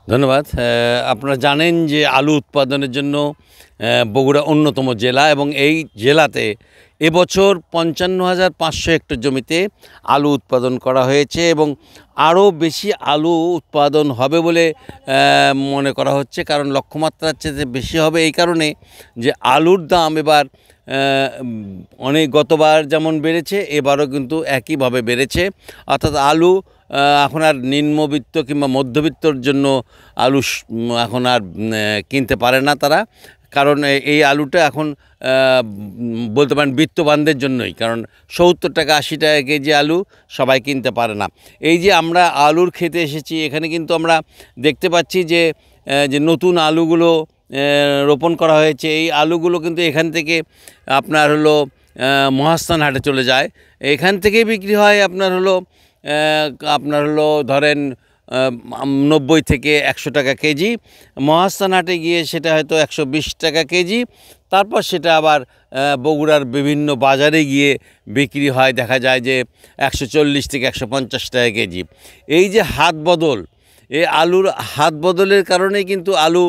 ধন্যবাদ। আপনারা জানেন যে আলু উৎপাদনের জন্য বগুড়া অন্যতম জেলা এবং এই জেলাতে এবছর ৫৫,৫০০ হেক্টর জমিতে আলু উৎপাদন করা হয়েছে এবং আরও বেশি আলু উৎপাদন হবে বলে মনে করা হচ্ছে। কারণ লক্ষ্যমাত্রার চেয়ে বেশি হবে এই কারণে যে আলুর দাম এবার অনেক গতবার যেমন বেড়েছে এবারও কিন্তু একইভাবে বেড়েছে। অর্থাৎ আলু এখন আর নিম্নবিত্ত কিংবা মধ্যবিত্তর জন্য আলু এখন আর কিনতে পারে না তারা। কারণ এই আলুটা এখন বলতে পারেন বিত্তবানদের জন্যই। কারণ ৭০ টাকা ৮০ টাকা কেজি আলু সবাই কিনতে পারে না। এই যে আমরা আলুর খেতে এসেছি, এখানে কিন্তু আমরা দেখতে পাচ্ছি যে নতুন আলুগুলো রোপণ করা হয়েছে। এই আলুগুলো কিন্তু এখান থেকে আপনার হলো মহাস্থান হাটে চলে যায়। এখান থেকেই বিক্রি হয় আপনার হলো ধরেন ৯০ থেকে ১০০ টাকা কেজি। মহাস্থান হাটে গিয়ে সেটা হয়তো ১২০ টাকা কেজি। তারপর সেটা আবার বগুড়ার বিভিন্ন বাজারে গিয়ে বিক্রি হয়, দেখা যায় যে ১৪০ থেকে ১৫০ টাকা কেজি। এই যে হাত বদল, এই আলুর হাত বদলের কারণেই কিন্তু আলু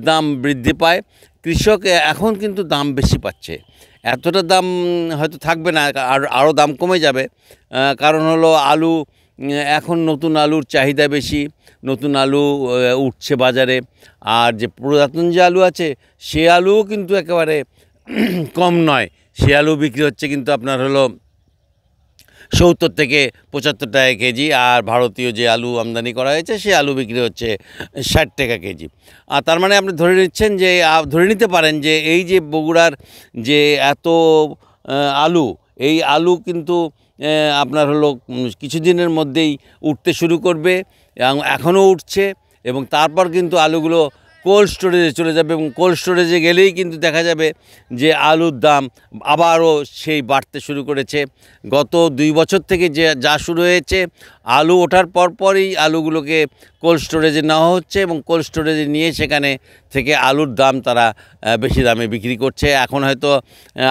দাম বৃদ্ধি পায়। কৃষক এখন কিন্তু দাম বেশি পাচ্ছে। এতটা দাম হয়তো থাকবে না, আরও দাম কমে যাবে। কারণ হলো আলু এখন নতুন আলুর চাহিদা বেশি, নতুন আলু উঠছে বাজারে। আর যে পুরাতন যে আলু আছে সে আলুও কিন্তু একেবারে কম নয়। সে আলু বিক্রি হচ্ছে কিন্তু আপনার হলো ৭০ থেকে ৭৫ টাকা কেজি। আর ভারতীয় যে আলু আমদানি করা হয়েছে সে আলু বিক্রি হচ্ছে ৬০ টাকা কেজি। আর তার মানে আপনি ধরে নিতে পারেন যে এই যে বগুড়ার যে এত আলু, এই আলু কিন্তু আপনার হলো কিছুদিনের মধ্যেই উঠতে শুরু করবে এবং এখনও উঠছে। এবং তারপর কিন্তু আলুগুলো কোল্ড স্টোরেজে চলে যাবে এবং কোল্ড স্টোরেজে গেলেই কিন্তু দেখা যাবে যে আলুর দাম আবারও সেই বাড়তে শুরু করেছে। গত ২ বছর থেকে যা শুরু হয়েছে, আলু ওঠার পরপরই আলুগুলোকে কোল্ড স্টোরেজে নেওয়া হচ্ছে এবং কোল্ড স্টোরেজে নিয়ে সেখানে থেকে আলুর দাম তারা বেশি দামে বিক্রি করছে। এখন হয়তো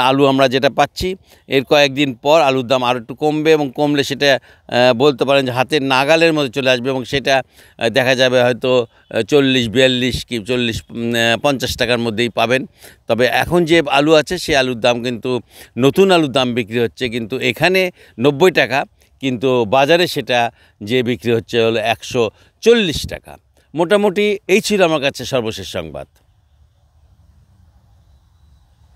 আলু আমরা যেটা পাচ্ছি, এর কয়েকদিন পর আলুর দাম আরও একটু কমবে এবং কমলে সেটা বলতে পারেন যে হাতের নাগালের মধ্যে চলে আসবে এবং সেটা দেখা যাবে হয়তো ৪০-৪২ কি ৪০-৫০ টাকার মধ্যেই পাবেন। তবে এখন যে আলু আছে সে আলুর দাম কিন্তু নতুন আলুর দাম বিক্রি হচ্ছে কিন্তু এখানে ৯০ টাকা, কিন্তু বাজারে সেটা যে বিক্রি হচ্ছে হলো ১৪০ টাকা। মোটামুটি এই ছিল আমার কাছে সর্বশেষ সংবাদ।